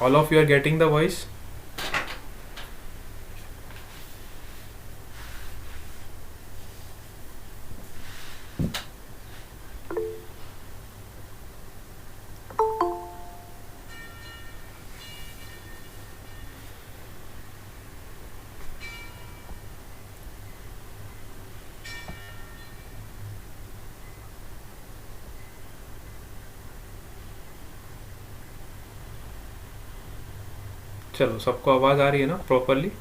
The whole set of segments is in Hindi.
All of you are getting the voice? चलो, सबको आवाज़ आ रही है ना प्रॉपरली?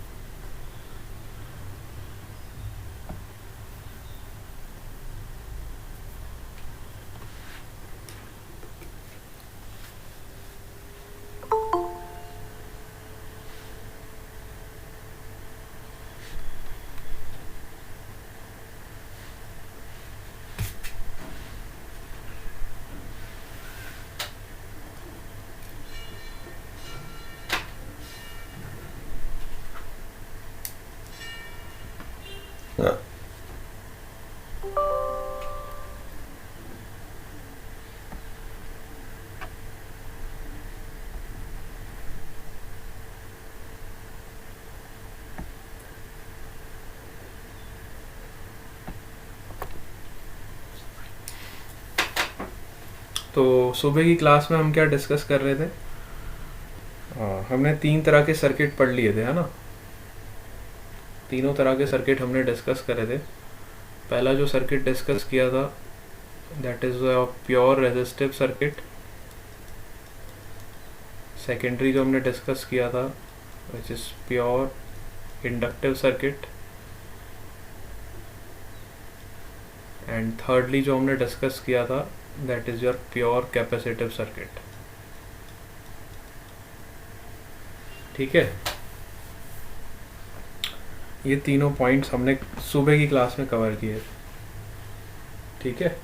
तो सुबह की क्लास में हम क्या डिस्कस कर रहे थे? हमने 3 तरह के सर्किट पढ़ लिए थे, है ना? तीनों तरह के सर्किट हमने डिस्कस करे थे। पहला जो सर्किट डिस्कस किया था that is pure resistive circuit. Secondary जो हमने डिस्कस किया था which is pure inductive circuit. And thirdly जो हमने डिस्कस किया था that is your pure capacitive circuit. ठीक है, ये तीनों पॉइंट्स हमने सुबह की क्लास में कवर किए। ठीक है,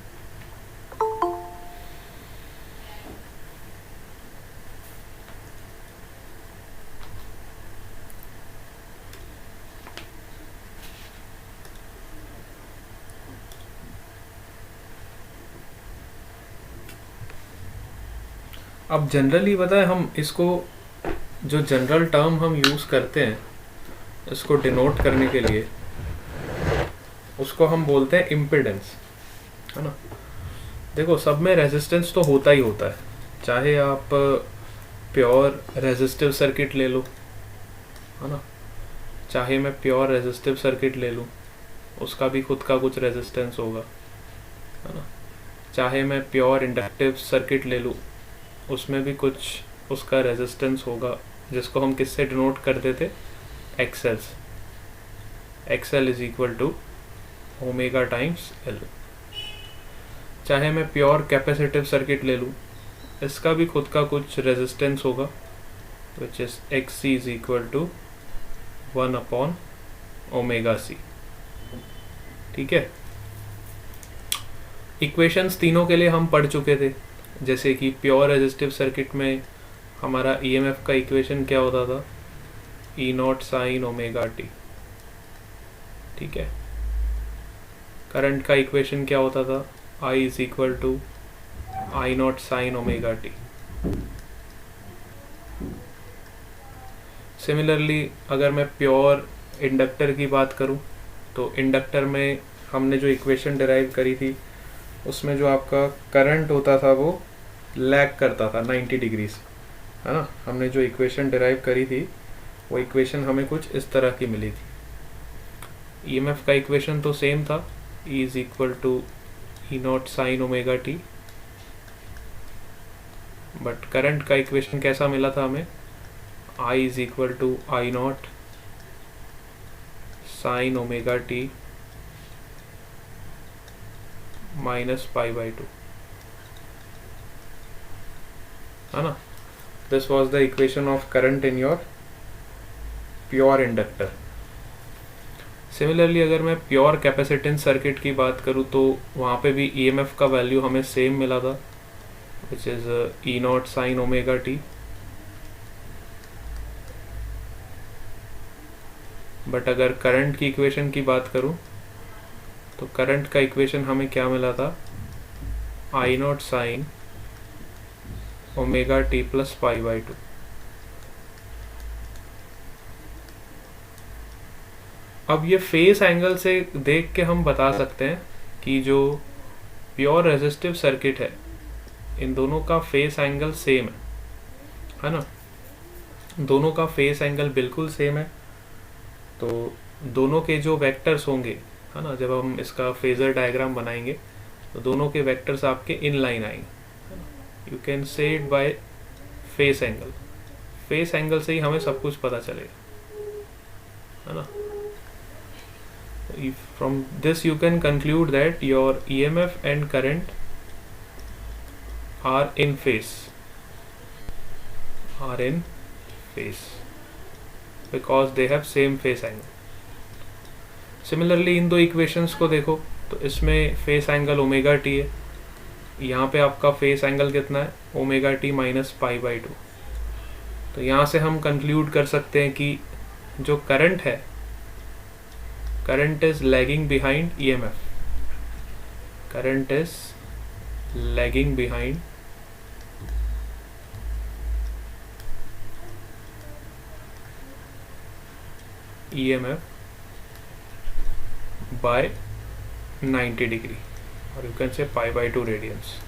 अब जनरली बताए हम इसको, जो जनरल टर्म हम यूज़ करते हैं इसको डिनोट करने के लिए, उसको हम बोलते हैं इम्पिडेंस, है ना? देखो, सब में रेजिस्टेंस तो होता ही होता है, चाहे आप प्योर रेजिस्टिव सर्किट ले लो, है ना, चाहे मैं प्योर रेजिस्टिव सर्किट ले लूँ उसका भी खुद का कुछ रेजिस्टेंस होगा, है ना, चाहे मैं प्योर इंडक्टिव सर्किट ले लूँ उसमें भी कुछ उसका रेजिस्टेंस होगा, जिसको हम किससे डिनोट करते थे? XL. XL is equal to omega times L. चाहे मैं प्योर कैपेसिटिव सर्किट ले लूँ, इसका भी खुद का कुछ रेजिस्टेंस होगा which is X C is equal to 1 upon omega C. ठीक है, इक्वेशंस तीनों के लिए हम पढ़ चुके थे। जैसे कि प्योर रेजिस्टिव सर्किट में हमारा ईएमएफ का इक्वेशन क्या होता था? E not sine omega t. ठीक है, करंट का इक्वेशन क्या होता था? I is equal to I naught sine omega t. Similarly अगर मैं प्योर इंडक्टर की बात करूं तो इंडक्टर में हमने जो इक्वेशन डिराइव करी थी उसमें जो आपका करंट होता था वो लैग करता था 90 डिग्री से, है ना? हमने जो इक्वेशन डिराइव करी थी वो इक्वेशन हमें कुछ इस तरह की मिली थी। ईएमएफ का इक्वेशन तो सेम था, E is equal to E not sine omega t, but current का इक्वेशन कैसा मिला था हमें? I is equal to I naught sine omega t minus pi by 2, है ना? This was the equation of current in your pure inductor. Similarly अगर मैं प्योर कैपेसिटेंस सर्किट की बात करूँ तो वहाँ पे भी ईएमएफ का वैल्यू हमें सेम मिला था which is E not sine omega t, but अगर करंट की इक्वेशन की बात करूँ तो करंट का इक्वेशन हमें क्या मिला था? I naught sine omega t plus pi by 2। अब ये फेस एंगल से देख के हम बता सकते हैं कि जो प्योर रेजिस्टिव सर्किट है इन दोनों का फेस एंगल सेम है ना, दोनों का फेस एंगल बिल्कुल सेम है। तो दोनों के जो वेक्टर्स होंगे है ना, जब हम इसका फेजर डायग्राम बनाएंगे तो दोनों के वेक्टर्स आपके इन लाइन आएंगे। यू कैन से it by face angle, face angle से ही हमें सब कुछ पता चलेगा है ना। From this you can conclude that your EMF and current are in phase, because they have same phase angle. Similarly इन दो इक्वेशंस को देखो तो इसमें फेस एंगल ओमेगा टी है, यहाँ पे आपका फेस एंगल कितना है omega t minus pi by 2। तो यहाँ से हम कंक्लूड कर सकते हैं कि जो करंट है, current is lagging behind EMF, current is lagging behind EMF by 90 degree और यू कैन से पाई बाई 2 रेडियंस।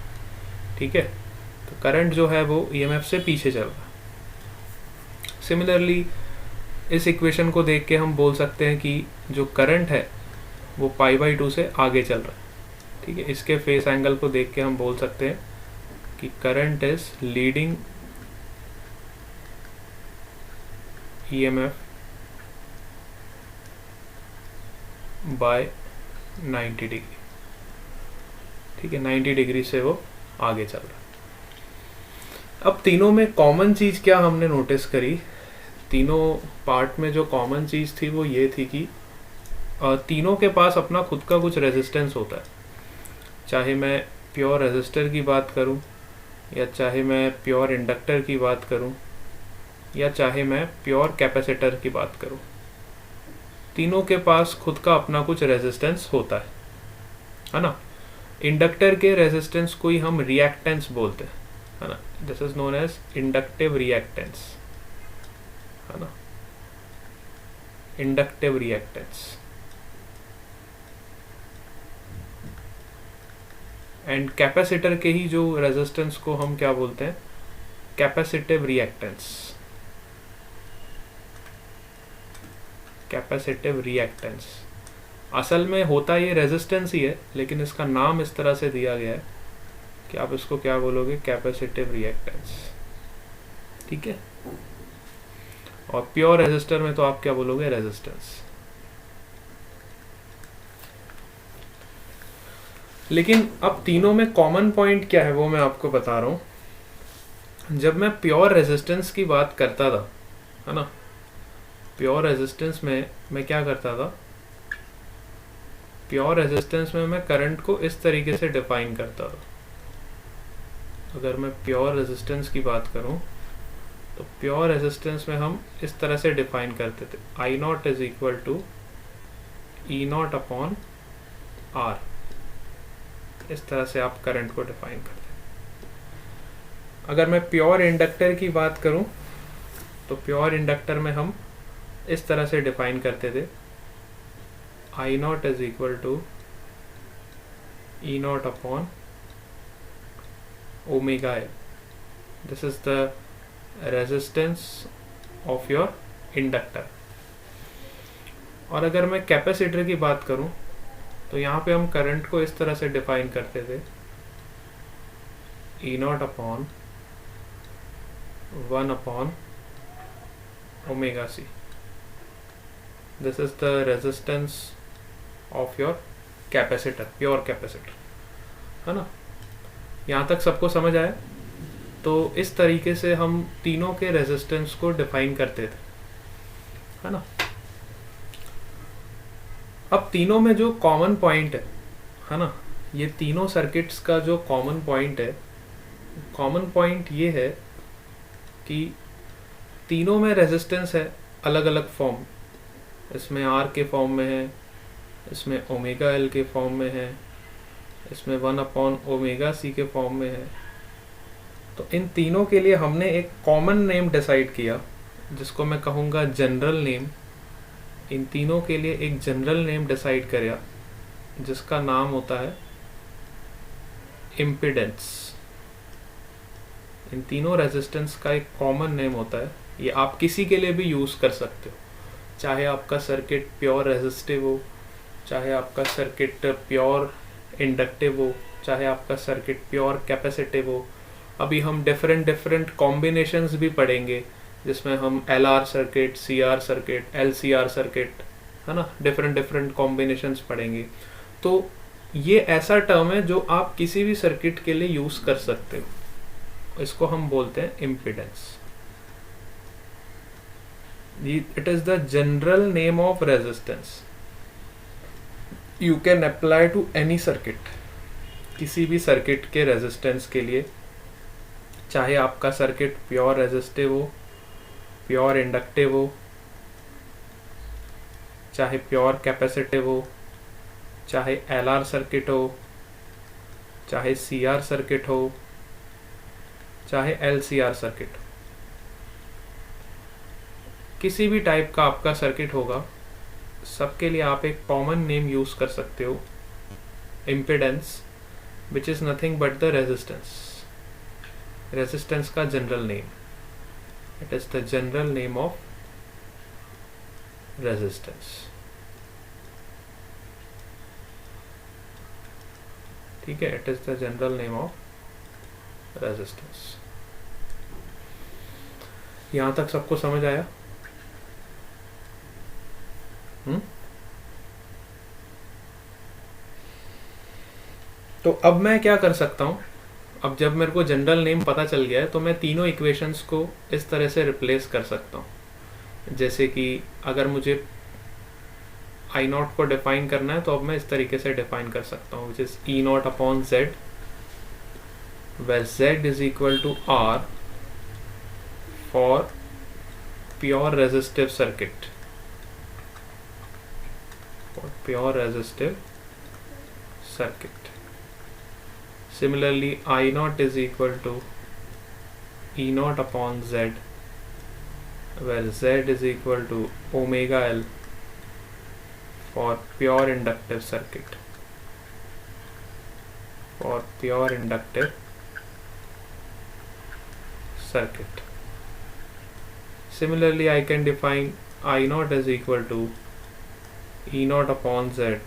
ठीक है, तो करंट जो है वो EMF से पीछे चल रहा है। सिमिलरली इस इक्वेशन को देख के हम बोल सकते हैं कि जो करंट है वो पाई बाई 2 से आगे चल रहा है। ठीक है, इसके फेस एंगल को देख के हम बोल सकते हैं कि current is leading EMF by 90 degree. ठीक है, 90 डिग्री से वो आगे चल रहा है। अब तीनों में कॉमन चीज क्या हमने नोटिस करी, तीनों पार्ट में जो कॉमन चीज़ थी वो ये थी कि तीनों के पास अपना खुद का कुछ रेजिस्टेंस होता है। चाहे मैं प्योर रेजिस्टर की बात करूं, या चाहे मैं प्योर इंडक्टर की बात करूं, या चाहे मैं प्योर कैपेसिटर की बात करूं, तीनों के पास खुद का अपना कुछ रेजिस्टेंस होता है ना। इंडक्टर के रेजिस्टेंस को ही हम रिएक्टेंस बोलते हैं है ना, this is known as inductive reactance है ना, इंडक्टिव रिएक्टेंस। एंड कैपेसिटर के ही जो रेजिस्टेंस को हम क्या बोलते हैं, कैपेसिटिव रिएक्टेंस, कैपेसिटिव रिएक्टेंस। असल में होता ये रेजिस्टेंस ही है, लेकिन इसका नाम इस तरह से दिया गया है कि आप इसको क्या बोलोगे, कैपेसिटिव रिएक्टेंस। ठीक है, और प्योर रेजिस्टर में तो आप क्या बोलोगे, रेजिस्टेंस। लेकिन अब तीनों में कॉमन पॉइंट क्या है वो मैं आपको बता रहा हूं। जब मैं प्योर रेजिस्टेंस की बात करता था है ना, प्योर रेजिस्टेंस में मैं क्या करता था, प्योर रेजिस्टेंस में मैं करंट को इस तरीके से डिफाइन करता था। अगर मैं प्योर रेजिस्टेंस की बात करूं तो प्योर रेजिस्टेंस में हम इस तरह से डिफाइन करते थे, I naught is equal to E naught upon R. इस तरह से आप करंट को डिफाइन करते हैं। अगर मैं प्योर इंडक्टर की बात करूं तो प्योर इंडक्टर में हम इस तरह से डिफाइन करते थे, I naught is equal to E naught upon omega L. This is the resistance of your inductor. और अगर मैं कैपेसिटर की बात करूं तो यहाँ पे हम करंट को इस तरह से डिफाइन करते थे, E naught upon 1 upon omega C. This is the resistance of your capacitor, pure capacitor है ना। यहाँ तक सबको समझ आया? तो इस तरीके से हम तीनों के रेजिस्टेंस को डिफाइन करते थे है ना। अब तीनों में जो कॉमन पॉइंट है ना, ये तीनों सर्किट्स का जो कॉमन पॉइंट है, कॉमन पॉइंट ये है कि तीनों में रेजिस्टेंस है अलग अलग फॉर्म। इसमें आर के फॉर्म में है, इसमें ओमेगा एल के फॉर्म में है, इसमें 1 अपॉन ओमेगा सी के फॉर्म में है। तो इन तीनों के लिए हमने एक कॉमन नेम डिसाइड किया जिसको मैं कहूँगा जनरल नेम इन तीनों के लिए एक जनरल नेम डिसाइड करेगा जिसका नाम होता है इम्पिडेंस। इन तीनों रेजिस्टेंस का एक कॉमन नेम होता है, ये आप किसी के लिए भी यूज़ कर सकते हो, चाहे आपका सर्किट प्योर रेजिस्टिव हो, चाहे आपका सर्किट प्योर इंडक्टिव हो, चाहे आपका सर्किट प्योर कैपेसिटिव हो। अभी हम डिफरेंट कॉम्बिनेशंस भी पढ़ेंगे जिसमें हम LR circuit, CR circuit, LCR circuit, है ना, डिफरेंट कॉम्बिनेशंस पढ़ेंगे। तो ये ऐसा टर्म है जो आप किसी भी सर्किट के लिए यूज़ कर सकते हो, इसको हम बोलते हैं impedance. It is the general name of resistance, you can apply to any circuit, किसी भी सर्किट के रेजिस्टेंस के लिए, चाहे आपका सर्किट प्योर रेजिस्टिव हो, प्योर इंडक्टिव हो, चाहे प्योर कैपेसिटिव हो, चाहे LR सर्किट हो, चाहे CR सर्किट हो, चाहे LCR सर्किट हो। किसी भी टाइप का आपका सर्किट होगा, सबके लिए आप एक कॉमन नेम यूज कर सकते हो, impedance, which is nothing but the resistance. Resistance का general name, it is the general name of resistance. ठीक है, it is the general name of resistance. यहां तक सबको समझ आया? तो अब मैं क्या कर सकता हूं, अब जब मेरे को जनरल नेम पता चल गया है तो मैं तीनों इक्वेशंस को इस तरह से रिप्लेस कर सकता हूं। जैसे कि अगर मुझे I0 को डिफाइन करना है तो अब मैं इस तरीके से डिफाइन कर सकता हूँ, which is E0 upon Z, where Z is equal to R for pure resistive circuit, for pure resistive circuit. Similarly, I0 is equal to E0 upon Z, where Z is equal to omega L for pure inductive circuit, for pure inductive circuit. Similarly, I can define I0 as equal to E0 upon Z,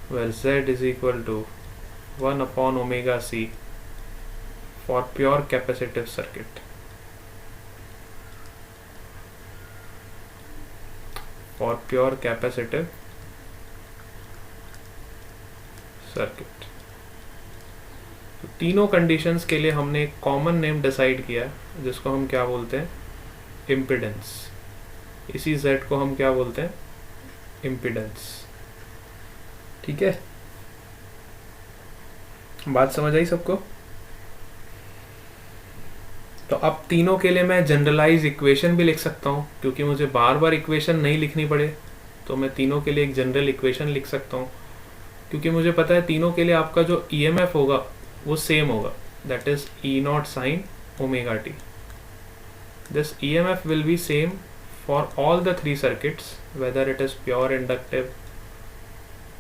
where Z is equal to 1 upon omega C for pure capacitive circuit. For pure capacitive circuit. तो तीनों कंडीशंस के लिए हमने एक कॉमन नेम डिसाइड किया है जिसको हम क्या बोलते हैं, इम्पिडेंस। इसी Z को हम क्या बोलते हैं, इम्पिडेंस। ठीक है, बात समझ आई सबको? तो अब तीनों के लिए मैं जनरलाइज इक्वेशन भी लिख सकता हूँ, क्योंकि मुझे बार बार इक्वेशन नहीं लिखनी पड़े तो मैं तीनों के लिए एक जनरल इक्वेशन लिख सकता हूँ, क्योंकि मुझे पता है तीनों के लिए आपका जो EMF होगा वो सेम होगा, that is E0 sign omega T. This EMF will be same for all the three circuits, whether it is pure inductive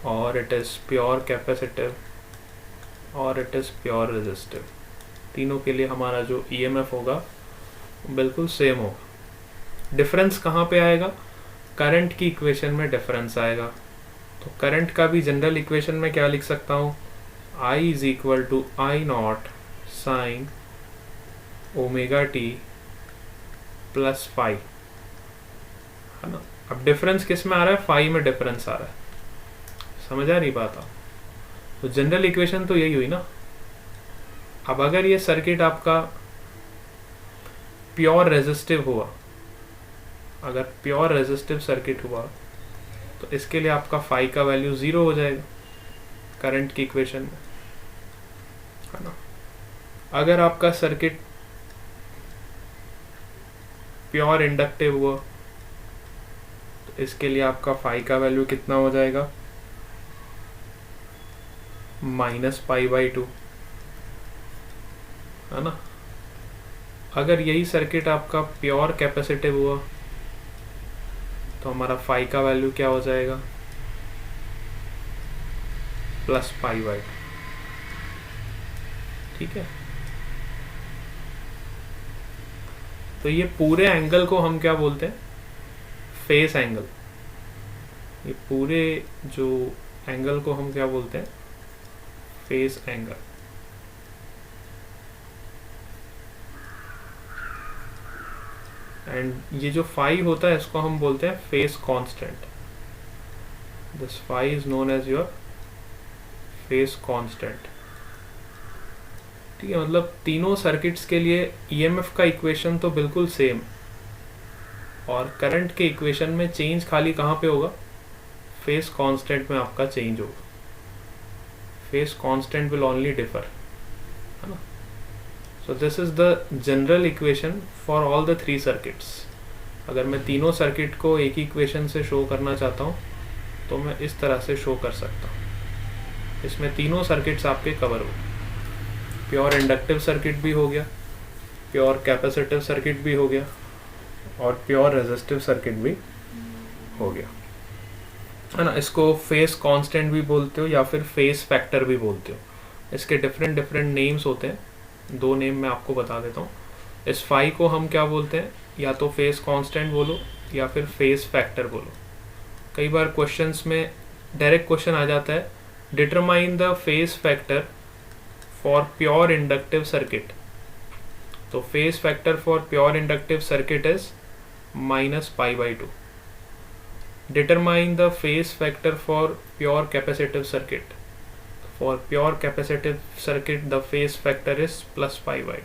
और इट इज प्योर कैपेसिटिव और इट इज प्योर रेजिस्टिव। तीनों के लिए हमारा जो EMF होगा बिल्कुल सेम होगा। डिफरेंस कहाँ पे आएगा, करंट की इक्वेशन में डिफरेंस आएगा। तो करंट का भी जनरल इक्वेशन में क्या लिख सकता हूँ, I is equal to I0 sine omega t plus phi, है ना। अब डिफरेंस किस में आ रहा है, फाई में डिफरेंस आ रहा है। समझ आ रही बात आप? तो जनरल इक्वेशन तो यही हुई ना। अब अगर ये सर्किट आपका प्योर रेजिस्टिव हुआ, अगर प्योर रेजिस्टिव सर्किट हुआ तो इसके लिए आपका फाई का वैल्यू 0 हो जाएगा करंट की इक्वेशन में, है ना। अगर आपका सर्किट प्योर इंडक्टिव हुआ तो इसके लिए आपका फाई का वैल्यू कितना हो जाएगा, -π/2, है ना। अगर यही सर्किट आपका प्योर कैपेसिटिव हुआ तो हमारा फाई का वैल्यू क्या हो जाएगा, प्लस पाई बाई, ठीक है। तो ये पूरे एंगल को हम क्या बोलते हैं, फेस एंगल। ये पूरे जो एंगल को हम क्या बोलते हैं, फेस एंगल। एंड ये जो फाई होता है इसको हम बोलते हैं phase constant. This phi is known as your phase constant, ठीक है। मतलब तीनों सर्किट्स के लिए ईएमएफ का इक्वेशन तो बिल्कुल सेम, और करंट के इक्वेशन में चेंज खाली कहाँ पे होगा, फेस कांस्टेंट में आपका चेंज होगा। Face constant will only differ, है ना। So this is the general equation for all the 3 circuits. अगर मैं तीनों सर्किट को एक ही इक्वेशन से शो करना चाहता हूँ तो मैं इस तरह से शो कर सकता हूँ। इसमें तीनों सर्किट्स आपके कवर हो, प्योर इंडक्टिव सर्किट भी हो गया, प्योर कैपेसिटिव सर्किट भी हो गया, और प्योर रेजिस्टिव सर्किट भी हो गया, है ना। इसको फेस कांस्टेंट भी बोलते हो या फिर फेस फैक्टर भी बोलते हो। इसके डिफरेंट डिफरेंट नेम्स होते हैं, 2 नेम मैं आपको बता देता हूँ। इस फाई को हम क्या बोलते हैं, या तो फेस कांस्टेंट बोलो या फिर फेस फैक्टर बोलो। कई बार क्वेश्चंस में डायरेक्ट क्वेश्चन आ जाता है, determine the phase factor for pure inductive circuit. तो phase factor for pure inductive circuit is -π/2। Determine the phase factor for pure capacitive circuit. For pure capacitive circuit, the phase factor is +π/2.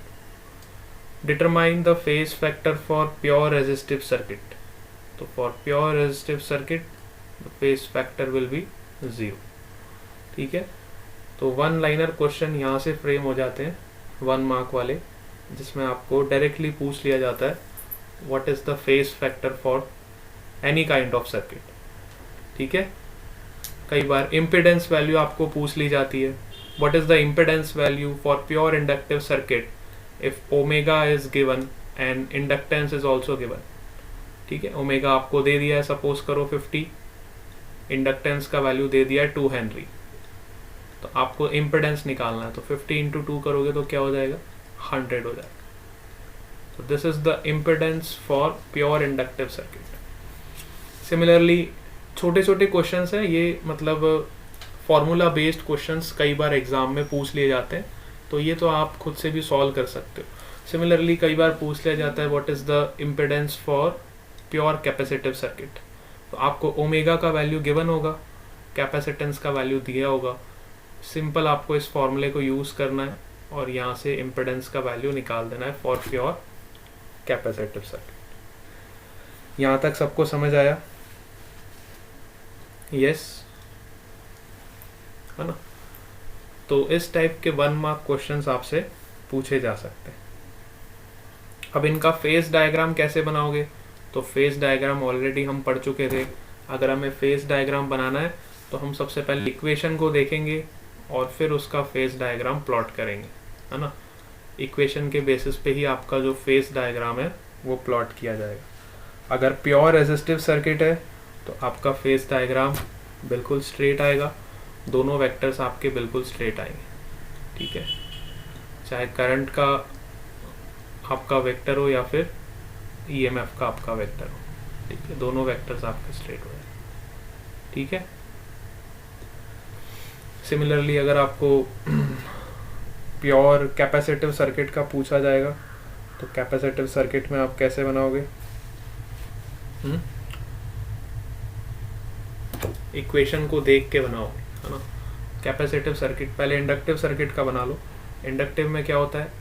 Determine the phase factor for pure resistive circuit. So for pure resistive circuit, the phase factor will be 0. ठीक है। तो 1 लाइनर क्वेश्चन यहाँ से फ्रेम हो जाते हैं, 1 मार्क वाले, जिसमें आपको डायरेक्टली पूछ लिया जाता है what is the phase factor for any kind of circuit, ठीक है। कई बार इम्पिडेंस वैल्यू आपको पूछ ली जाती है, what is the impedance value for pure inductive circuit if omega is given and inductance is also given, ठीक है। ओमेगा आपको दे दिया है, सपोज करो 50, इंडक्टेंस का वैल्यू दे दिया है 2 हेनरी, तो आपको इम्पिडेंस निकालना है, तो 50 × 2 करोगे तो क्या हो जाएगा, 100 हो जाएगा। तो this is the impedance for pure inductive circuit. Similarly छोटे छोटे क्वेश्चंस हैं ये, मतलब फॉर्मूला बेस्ड क्वेश्चंस कई बार एग्जाम में पूछ लिए जाते हैं, तो ये तो आप खुद से भी सॉल्व कर सकते हो। सिमिलरली कई बार पूछ लिया जाता है what is the impedance for pure capacitive circuit, तो आपको ओमेगा का वैल्यू गिवन होगा, कैपेसिटेंस का वैल्यू दिया होगा, सिंपल आपको इस फॉर्मूले को यूज करना है और यहाँ से इम्पिडेंस का वैल्यू निकाल देना है फॉर प्योर कैपेसिटिव सर्किट। यहाँ तक सबको समझ आया? यस, है ना। तो इस टाइप के 1 मार्क क्वेश्चंस आपसे पूछे जा सकते हैं। अब इनका फेस डायग्राम कैसे बनाओगे, तो फेस डायग्राम ऑलरेडी हम पढ़ चुके थे। अगर हमें फेस डायग्राम बनाना है तो हम सबसे पहले इक्वेशन को देखेंगे और फिर उसका फेस डायग्राम प्लॉट करेंगे, है ना। इक्वेशन के बेसिस पे ही आपका जो फेस डायग्राम है वो प्लॉट किया जाएगा। अगर प्योर रेजिस्टिव सर्किट है तो आपका फेस डायग्राम बिल्कुल स्ट्रेट आएगा, दोनों वेक्टर्स आपके बिल्कुल स्ट्रेट आएंगे, ठीक है। चाहे करंट का आपका वेक्टर हो या फिर ईएमएफ का आपका वेक्टर हो, ठीक है, दोनों वेक्टर्स आपके स्ट्रेट हो जाएंगे, ठीक है। सिमिलरली अगर आपको प्योर कैपेसिटिव सर्किट का पूछा जाएगा तो कैपेसिटिव सर्किट में आप कैसे बनाओगे, इक्वेशन को देख के बनाओगे, है ना। कैपेसिटिव सर्किट, पहले इंडक्टिव सर्किट का बना लो। इंडक्टिव में क्या होता है,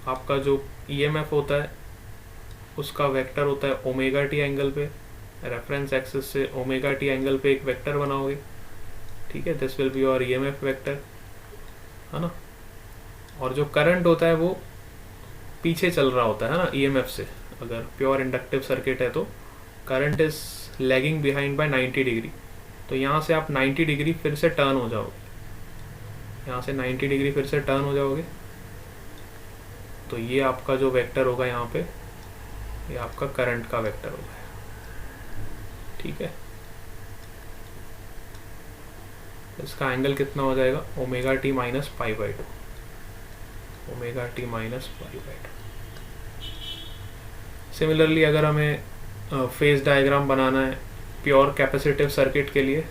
आपका जो ईएमएफ होता है उसका वेक्टर होता है ओमेगा टी एंगल पे, रेफरेंस एक्सिस से ओमेगा टी एंगल पे एक वेक्टर बनाओगे, ठीक है। This will be your EMF vector, है ना। और जो करंट होता है वो पीछे चल रहा होता है ना ईएमएफ से। अगर प्योर इंडक्टिव सर्किट है तो current is lagging behind by 90 degree, तो यहाँ से आप 90 डिग्री फिर से टर्न हो जाओगे, यहाँ से 90 डिग्री फिर से टर्न हो जाओगे, तो ये आपका जो वेक्टर होगा यहाँ पे, ये आपका करंट का वेक्टर होगा, ठीक है, इसका एंगल कितना हो जाएगा, omega t minus pi by to, omega t minus pi by to. Similarly अगर हमें फेज डायग्राम बनाना है प्योर कैपेसिटिव सर्किट के लिए,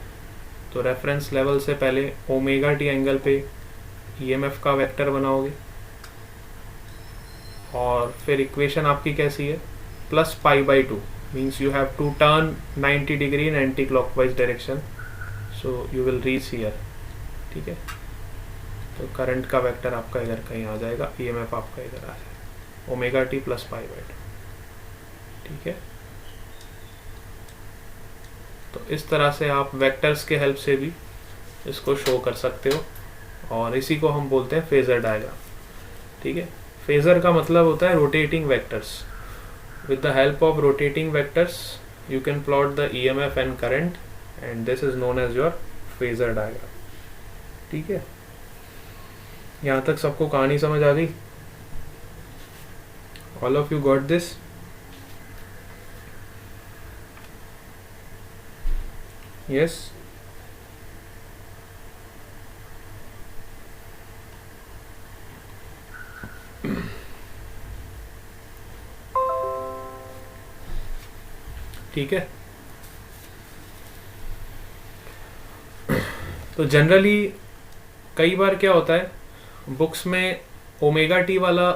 तो रेफरेंस लेवल से पहले ओमेगा टी एंगल पे ईएमएफ का वेक्टर बनाओगे, और फिर इक्वेशन आपकी कैसी है, plus pi by two, means you have to turn 90 degree in anti clockwise direction, so you will reach here. ठीक है, तो करंट का वेक्टर आपका इधर कहीं आ जाएगा, ईएमएफ आपका इधर आ जाएगा, omega t plus pi by to. ठीक है, तो इस तरह से आप वेक्टर्स के हेल्प से भी इसको शो कर सकते हो, और इसी को हम बोलते हैं फेजर डायग्राम। ठीक है, फेजर का मतलब होता है rotating vectors. With the help of rotating vectors you can plot the EMF and current, and this is known as your phasor diagram. ठीक है, यहाँ तक सबको कहानी समझ आ गई? All of you got this? Yes? ठीक है, तो जनरली कई बार क्या होता है, बुक्स में ओमेगा टी वाला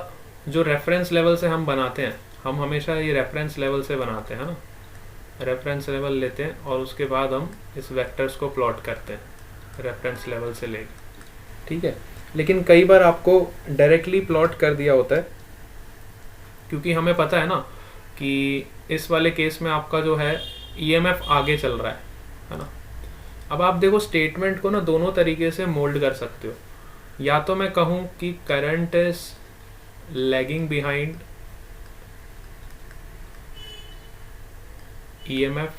जो रेफरेंस लेवल से हम बनाते हैं, हम हमेशा ये रेफरेंस लेवल से बनाते हैं ना, रेफरेंस लेवल लेते हैं और उसके बाद हम इस वेक्टर्स को प्लॉट करते हैं रेफरेंस लेवल से लेके। ठीक है, लेकिन कई बार आपको डायरेक्टली प्लॉट कर दिया होता है, क्योंकि हमें पता है ना कि इस वाले केस में आपका जो है ईएमएफ आगे चल रहा है ना। अब आप देखो स्टेटमेंट को ना दोनों तरीके से मोल्ड कर सकते हो, या तो मैं कहूँ कि current is lagging behind EMF,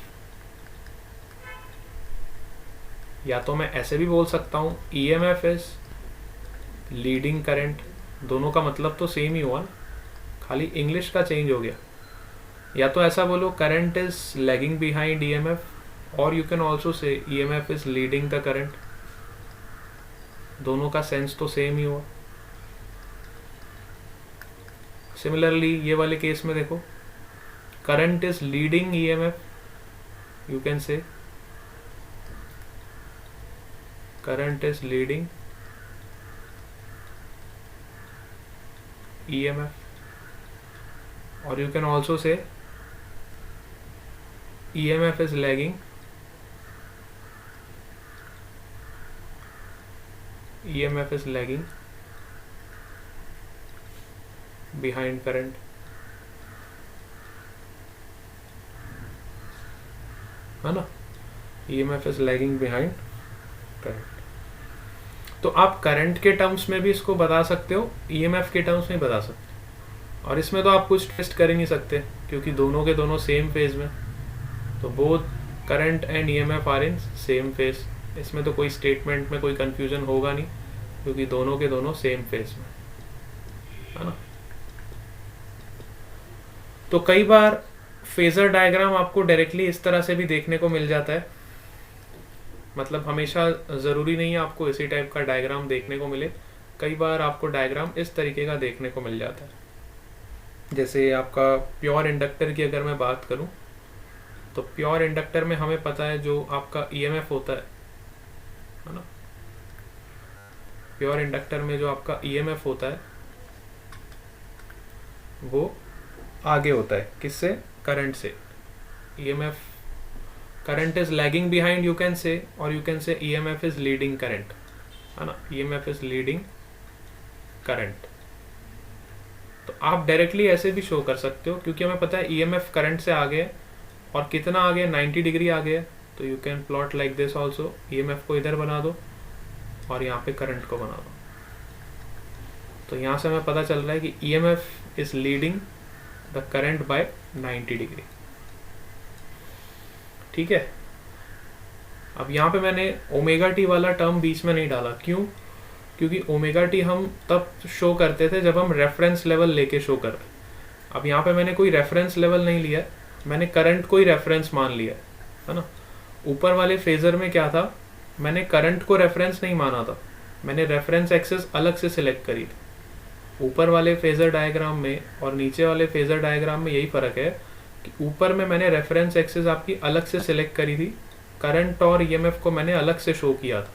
या तो मैं ऐसे भी बोल सकता हूँ ईएमएफ इज लीडिंग करंट। दोनों का मतलब तो सेम ही हुआ ना, खाली इंग्लिश का चेंज हो गया। या तो ऐसा बोलो current is lagging behind EMF, और you can also say EMF is leading the current. दोनों का सेंस तो सेम ही हुआ। सिमिलरली ये वाले केस में देखो, current is leading EMF, you can से current is leading EMF, or you can also say EMF is lagging behind current। है ना, EMF is lagging behind current। तो आप करंट के टर्म्स में भी इसको बता सकते हो, EMF के टर्म्स में बता सकते हो, और इसमें तो आप कुछ टेस्ट कर ही नहीं सकते क्योंकि दोनों के दोनों सेम फेज में, तो both current and EMF are in same phase. इसमें तो कोई स्टेटमेंट में कोई कंफ्यूजन होगा नहीं क्योंकि दोनों के दोनों सेम फेज में, है ना। तो कई बार फेजर डायग्राम आपको डायरेक्टली इस तरह से भी देखने को मिल जाता है, मतलब हमेशा ज़रूरी नहीं है आपको इसी टाइप का डायग्राम देखने को मिले। कई बार आपको डायग्राम इस तरीके का देखने को मिल जाता है। जैसे आपका प्योर इंडक्टर की अगर मैं बात करूं, तो प्योर इंडक्टर में हमें पता है जो आपका EMF होता है ना, प्योर इंडक्टर में जो आपका EMF होता है वो आगे होता है किससे, करंट से। EMF current is lagging behind you can say, और you can say EMF is leading current, है ना, EMF इज लीडिंग करंट। तो आप डायरेक्टली ऐसे भी शो कर सकते हो क्योंकि हमें पता है EMF करंट से आगे है, और कितना आगे, 90 डिग्री आगे है। तो you can plot like this also, EMF को इधर बना दो और यहाँ पे करंट को बना दो। तो यहाँ से हमें पता चल रहा है कि EMF is leading the current by 90 degree. ठीक है, अब यहाँ पे मैंने ओमेगा टी वाला टर्म बीच में नहीं डाला, क्यों? क्योंकि ओमेगा टी हम तब शो करते थे जब हम रेफरेंस लेवल लेके शो कर रहे। अब यहाँ पे मैंने कोई रेफरेंस लेवल नहीं लिया, मैंने करंट को ही रेफरेंस मान लिया, है है ना। ऊपर वाले फेजर में क्या था, मैंने करंट को रेफरेंस नहीं माना था, मैंने रेफरेंस एक्सिस अलग से सिलेक्ट करी थी। ऊपर वाले फेजर डायग्राम में और नीचे वाले फेजर डायग्राम में यही फ़र्क है कि ऊपर में मैंने रेफरेंस एक्सिस आपकी अलग से सिलेक्ट करी थी, करंट और ईएमएफ को मैंने अलग से शो किया था,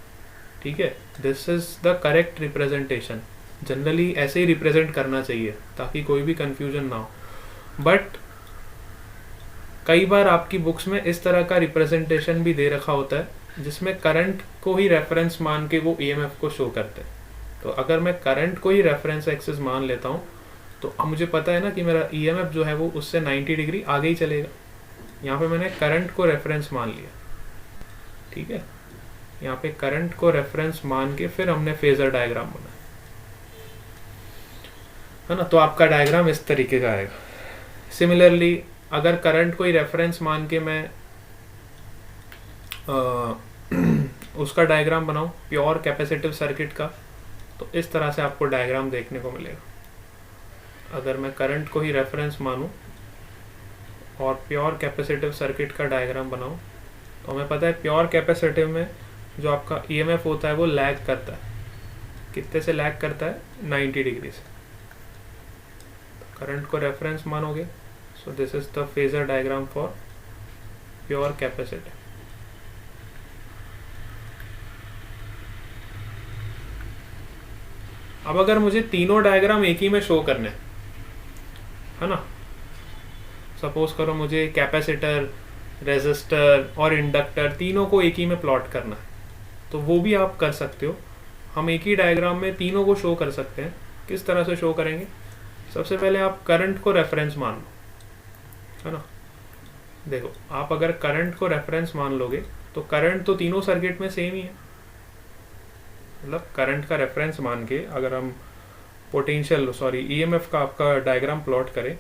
ठीक है। This is the correct representation. Generally ऐसे ही रिप्रेजेंट करना चाहिए ताकि कोई भी कंफ्यूजन ना हो। बट कई बार आपकी बुक्स में इस तरह का रिप्रेजेंटेशन भी दे रखा होता है जिसमें करंट को ही रेफरेंस मान के वो ईएमएफ को शो करते हैं। तो अगर मैं करंट को ही रेफरेंस एक्सिस मान लेता हूँ तो अब मुझे पता है ना कि मेरा ईएमएफ जो है वो उससे 90 डिग्री आगे ही चलेगा। यहाँ पे मैंने करंट को रेफरेंस मान लिया, ठीक है। यहाँ पे करंट को रेफरेंस मान के फिर हमने फेजर डायग्राम बनाया, है ना। तो आपका डायग्राम इस तरीके का आएगा। सिमिलरली अगर करंट को ही रेफरेंस मान के मैं उसका डायग्राम बनाऊं प्योर कैपेसिटिव सर्किट का, तो इस तरह से आपको डायग्राम देखने को मिलेगा। अगर मैं करंट को ही रेफरेंस मानूं और प्योर कैपेसिटिव सर्किट का डायग्राम बनाऊं, तो हमें पता है प्योर कैपेसिटिव में जो आपका ईएमएफ होता है वो लैग करता है। कितने से लैग करता है? 90 डिग्री से। तो करंट को रेफरेंस मानोगे, so this is the phasor diagram for pure capacitive. अब अगर मुझे तीनों डायग्राम एक ही में शो करने, है ना, सपोज करो मुझे कैपेसिटर, रेजिस्टर और इंडक्टर तीनों को एक ही में प्लॉट करना है, तो वो भी आप कर सकते हो। हम एक ही डायग्राम में तीनों को शो कर सकते हैं। किस तरह से शो करेंगे? सबसे पहले आप करंट को रेफरेंस मान लो, है ना। देखो, आप अगर करंट को रेफरेंस मान लोगे तो करंट तो तीनों सर्किट में सेम ही है। मतलब करंट का रेफरेंस मान के अगर हम ईएमएफ का आपका डायग्राम प्लॉट करें,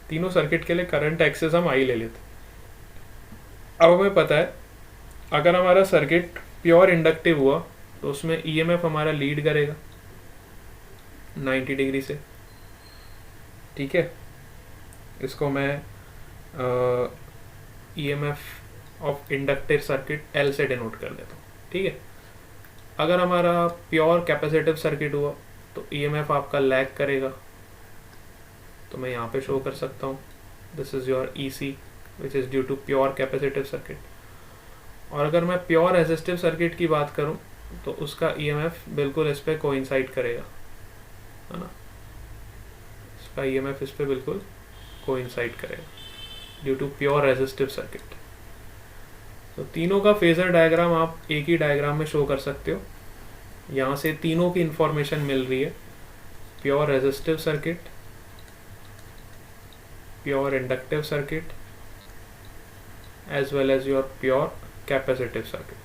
तीनों सर्किट के लिए करंट एक्सिस हम आई ले लेते। अब हमें पता है अगर हमारा सर्किट प्योर इंडक्टिव हुआ तो उसमें ईएमएफ हमारा लीड करेगा 90 डिग्री से, ठीक है। इसको मैं EMF of inductive circuit L से डिनोट कर देता हूँ, ठीक है। अगर हमारा प्योर कैपेसिटिव सर्किट हुआ तो ईएमएफ आपका लैग करेगा, तो मैं यहाँ पे शो कर सकता हूँ this is your EC which is due to pure capacitive circuit. और अगर मैं प्योर रेजिस्टिव सर्किट की बात करूं तो उसका ईएमएफ बिल्कुल इस पे कोइंसाइड करेगा, है ना। इसका ईएमएफ इस पे बिल्कुल कोइंसाइड करेगा due to pure resistive circuit. तो तीनों का फेजर डायग्राम आप एक ही डायग्राम में शो कर सकते हो। यहाँ से तीनों की इंफॉर्मेशन मिल रही है, pure resistive circuit, pure inductive circuit as well as your pure capacitive circuit.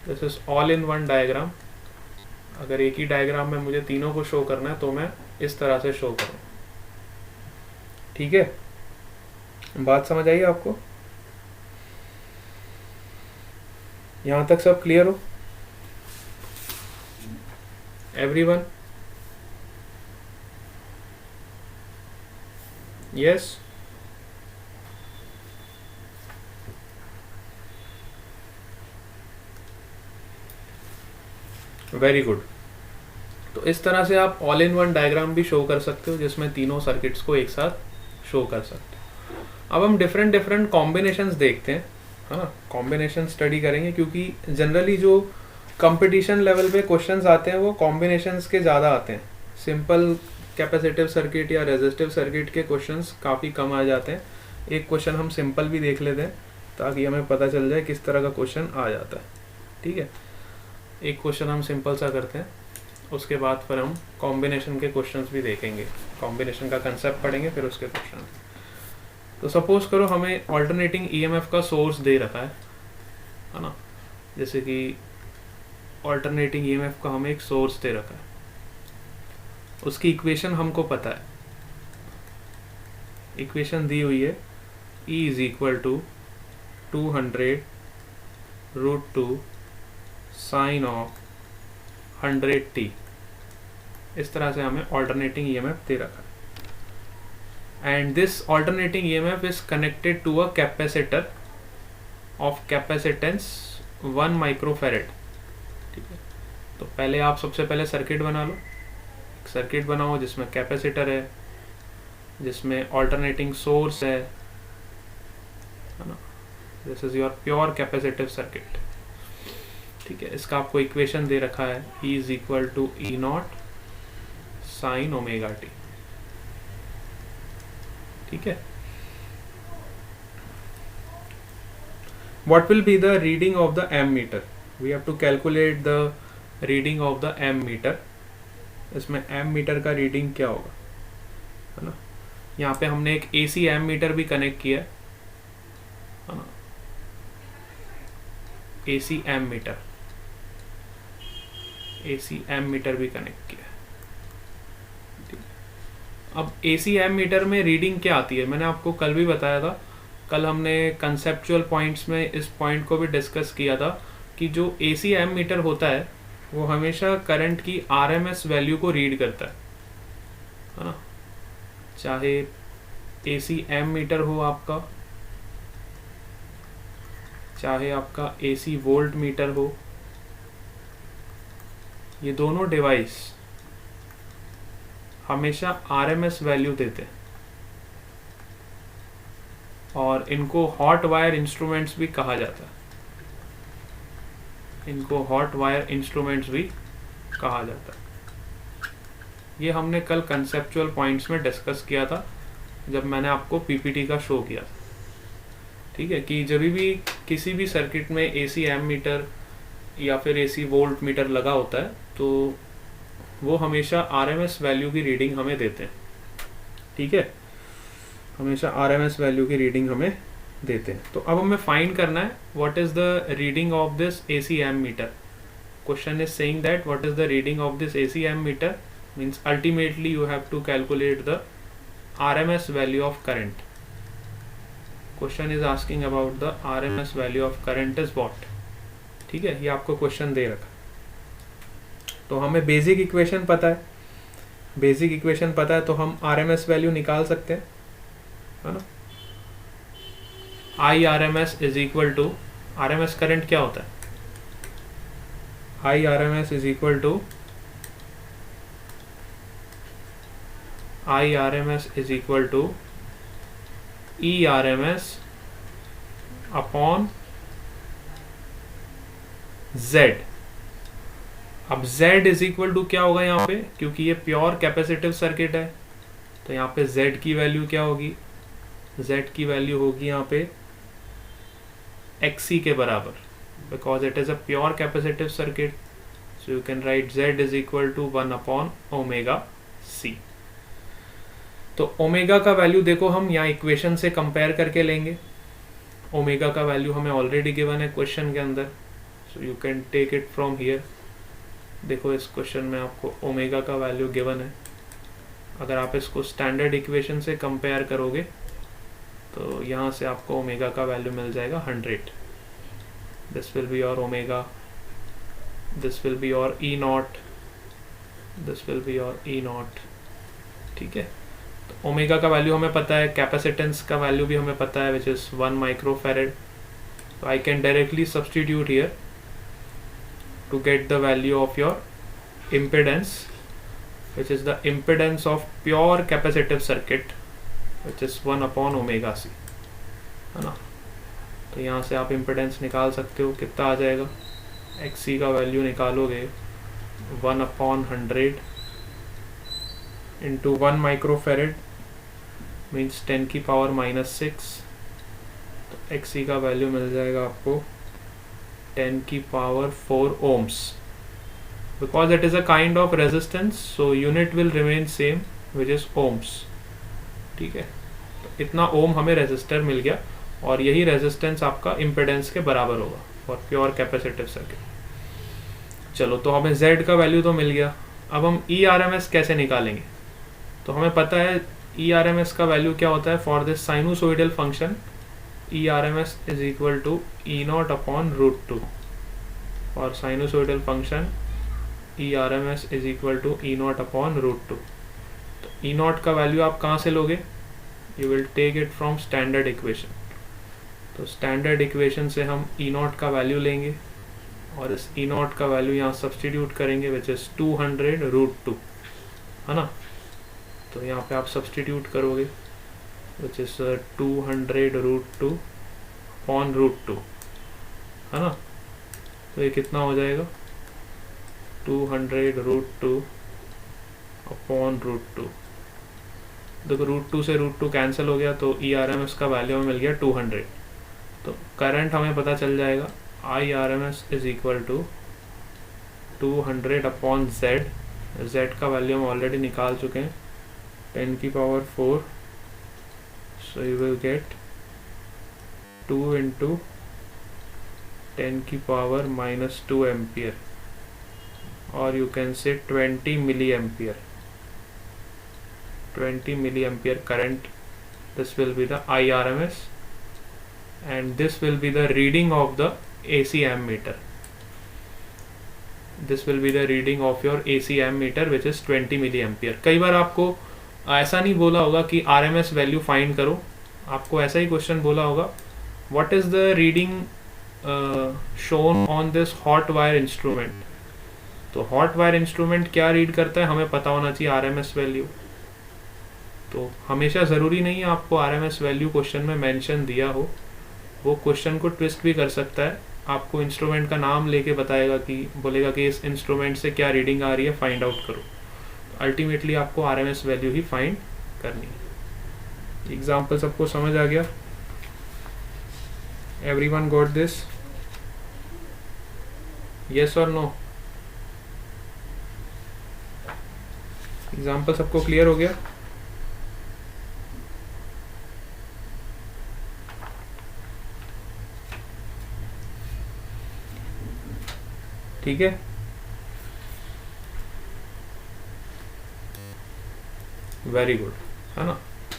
This is all in one diagram. अगर एक ही डायग्राम में मुझे तीनों को शो करना है तो मैं इस तरह से शो करूँ, ठीक है। बात समझ आई आपको? यहाँ तक सब क्लियर हो एवरीवन? यस? Very good. तो इस तरह से आप ऑल इन वन डायग्राम भी शो कर सकते हो जिसमें तीनों सर्किट्स को एक साथ शो कर सकते हो। अब हम डिफरेंट कॉम्बिनेशंस देखते हैं, है ना। कॉम्बिनेशन स्टडी करेंगे क्योंकि जनरली जो कंपटीशन लेवल पे क्वेश्चंस आते हैं वो कॉम्बिनेशंस के ज़्यादा आते हैं। सिंपल कैपेसिटिव सर्किट या रेजिस्टिव सर्किट के क्वेश्चंस काफ़ी कम आ जाते हैं। एक क्वेश्चन हम सिंपल भी देख लेते हैं ताकि हमें पता चल जाए किस तरह का क्वेश्चन आ जाता है, ठीक है। एक क्वेश्चन हम सिंपल सा करते हैं, उसके बाद फिर हम कॉम्बिनेशन के क्वेश्चंस भी देखेंगे, कॉम्बिनेशन का कंसेप्ट पढ़ेंगे, फिर उसके क्वेश्चन। तो सपोज करो हमें ऑल्टरनेटिंग ईएमएफ का सोर्स दे रखा है ना। जैसे कि ऑल्टरनेटिंग ईएमएफ का हमें एक सोर्स दे रखा है, उसकी इक्वेशन हमको पता है। इक्वेशन दी हुई है E is equal to 200√2 sine of 100t। इस तरह से हमें ऑल्टरनेटिंग ईएमएफ दे रखा है। and this alternating EMF is connected to a capacitor of capacitance 1 microfarad. ठीक है, तो पहले आप सबसे पहले सर्किट बना लो, सर्किट बनाओ जिसमें कैपेसिटर है, जिसमें ऑल्टरनेटिंग सोर्स है ना. This is your pure capacitive circuit. ठीक है, इसका आपको इक्वेशन दे रखा है, E is equal to E not sine omega t. ठीक है, what will be the reading of the ammeter? We have to calculate the reading of the ammeter. इसमें ammeter का रीडिंग क्या होगा, है ना. यहाँ पे हमने एक AC ammeter भी कनेक्ट किया है ना, AC ammeter भी कनेक्ट किया है. अब AC ammeter में रीडिंग क्या आती है, मैंने आपको कल भी बताया था. कल हमने कंसेप्चुअल पॉइंट्स में इस पॉइंट को भी डिस्कस किया था कि जो AC एमीटर होता है वो हमेशा करंट की RMS वैल्यू को रीड करता है ना. चाहे AC एमीटर हो आपका, चाहे आपका AC वोल्ट मीटर हो, ये दोनों डिवाइस हमेशा RMS वैल्यू देते हैं और इनको हॉट वायर इंस्ट्रूमेंट्स भी कहा जाता है. इनको हॉट वायर इंस्ट्रूमेंट्स भी कहा जाता है. ये हमने कल कंसेप्चुअल पॉइंट्स में डिस्कस किया था जब मैंने आपको पीपीटी का शो किया था. ठीक है, कि जब भी किसी भी सर्किट में AC एमीटर या फिर AC वोल्ट मीटर लगा होता है तो वो हमेशा RMS वैल्यू की रीडिंग हमें देते हैं. ठीक है, हमेशा RMS वैल्यू की रीडिंग हमें देते हैं. तो अब हमें फाइंड करना है what is the reading of this AC ammeter. Question is saying that what is the reading of this AC ammeter, means ultimately you have to calculate the RMS value of current. Question is asking about the RMS value of current is what. ठीक है, ये आपको क्वेश्चन दे रखा. तो हमें बेसिक इक्वेशन पता है, बेसिक इक्वेशन पता है तो हम RMS वैल्यू निकाल सकते हैं, है ना. IRMS is equal to, RMS current क्या होता है, IRMS is equal to ERMS upon Z. अब Z इज इक्वल टू क्या होगा यहाँ पे, क्योंकि ये प्योर कैपेसिटिव सर्किट है तो यहाँ पे Z की वैल्यू क्या होगी, Z की वैल्यू होगी यहाँ पे XC के बराबर, because it is a pure capacitive circuit. So you can write Z is equal to 1 upon omega C. तो ओमेगा का वैल्यू देखो हम यहाँ इक्वेशन से कंपेयर करके लेंगे. ओमेगा का वैल्यू हमें ऑलरेडी गिवन है क्वेश्चन के अंदर, so you can take it from here. देखो इस क्वेश्चन में आपको ओमेगा का वैल्यू गिवन है. अगर आप इसको स्टैंडर्ड इक्वेशन से कंपेयर करोगे तो यहाँ से आपको ओमेगा का वैल्यू मिल जाएगा 100. This will be your omega, this will be your E not, this will be your E not. ठीक है, तो ओमेगा का वैल्यू हमें पता है, कैपेसिटेंस का वैल्यू भी हमें पता है विच इज 1 माइक्रोफैरड. तो I can directly substitute here to get the value of your impedance, which is the impedance of pure capacitive circuit, which is 1 upon omega C, है ना. तो यहाँ से आप impedance निकाल सकते हो, कितना आ जाएगा, XC का वैल्यू निकालोगे 1 upon 100 into 1 microfarad means 10 की पावर -6. तो XC का वैल्यू मिल जाएगा आपको 10 की power 4 ohms. Because it is a kind of resistance, so unit will remain same, which is ohms. ठीक है, तो इतना ओम हमें रेजिस्टर मिल गया और यही रेजिस्टेंस आपका इम्पिडेंस के बराबर होगा फॉर प्योर कैपेसिटिव सर्किट. चलो, तो हमें Z का वैल्यू तो मिल गया. अब हम ERMS कैसे निकालेंगे, तो हमें पता है ERMS का वैल्यू क्या होता है for this sinusoidal function. ERMS is equal to E naught upon root 2. For sinusoidal function, ERMS is equal to E naught upon root 2. तो E naught का वैल्यू आप कहाँ से लोगे, you will take it from standard equation. तो स्टैंडर्ड इक्वेशन से हम ई नॉट का वैल्यू लेंगे और इस ई नॉट का वैल्यू यहाँ सब्सटीट्यूट करेंगे विच इज़ 200√2, है ना। तो यहाँ पे आप सब्सटीट्यूट करोगे विच इज़ 200√2 अपॉन √2, है ना। तो ये कितना हो जाएगा 200√2 अपॉन √2। देखो √2 से √2 कैंसिल हो गया तो ERMS का वैल्यू हमें मिल गया 200। तो करंट हमें पता चल जाएगा IRMS is equal to 200 upon Z का वैल्यू हम ऑलरेडी निकाल चुके हैं 10⁴। So you will get 2 × 10⁻⁻2 ampere, और you can say 20 milliampere. 20 milliampere current, this will be the IRMS, and this will be the reading of the AC ammeter. This will be the reading of your AC ammeter which is 20 milliampere. कई बार आपको ऐसा नहीं बोला होगा कि RMS वैल्यू फाइंड करो, आपको ऐसा ही क्वेश्चन बोला होगा what is the reading shown on this hot wire instrument. तो हॉट वायर इंस्ट्रूमेंट क्या रीड करता है हमें पता होना चाहिए RMS वैल्यू। तो हमेशा ज़रूरी नहीं है आपको RMS वैल्यू क्वेश्चन में मेंशन दिया हो, वो क्वेश्चन को ट्विस्ट भी कर सकता है। आपको इंस्ट्रूमेंट का नाम लेके बताएगा कि बोलेगा कि इस इंस्ट्रूमेंट से क्या रीडिंग आ रही है फाइंड आउट करो। अल्टीमेटली आपको RMS वैल्यू ही फाइंड करनी है। एग्जाम्पल सबको समझ आ गया? Everyone got this? यस और नो? एग्जाम्पल सबको क्लियर हो गया? ठीक है, वेरी गुड, है ना।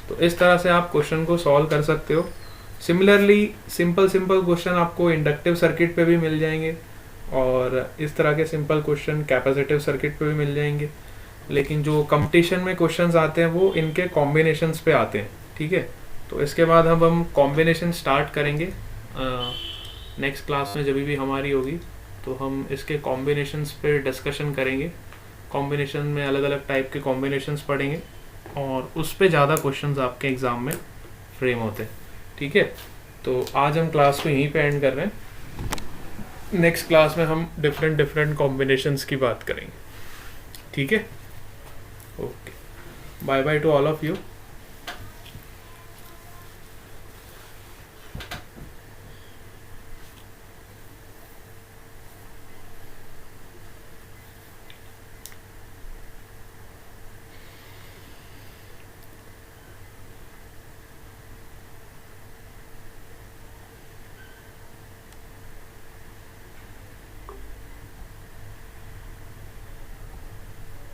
तो इस तरह से आप क्वेश्चन को सॉल्व कर सकते हो। सिमिलरली सिंपल क्वेश्चन आपको इंडक्टिव सर्किट पे भी मिल जाएंगे और इस तरह के सिंपल क्वेश्चन कैपेसिटिव सर्किट पे भी मिल जाएंगे, लेकिन जो कंपटीशन में क्वेश्चंस आते हैं वो इनके कॉम्बिनेशंस पे आते हैं। ठीक है, तो इसके बाद हम कॉम्बिनेशन स्टार्ट करेंगे नेक्स्ट क्लास में जब भी हमारी होगी, तो हम इसके कॉम्बिनेशंस पे डिस्कशन करेंगे। कॉम्बिनेशन में अलग अलग टाइप के कॉम्बिनेशंस पढ़ेंगे और उस पे ज़्यादा क्वेश्चंस आपके एग्ज़ाम में फ्रेम होते हैं। ठीक है, तो आज हम क्लास को यहीं पे एंड कर रहे हैं। नेक्स्ट क्लास में हम डिफरेंट कॉम्बिनेशंस की बात करेंगे। ठीक है, okay, bye bye to all of you.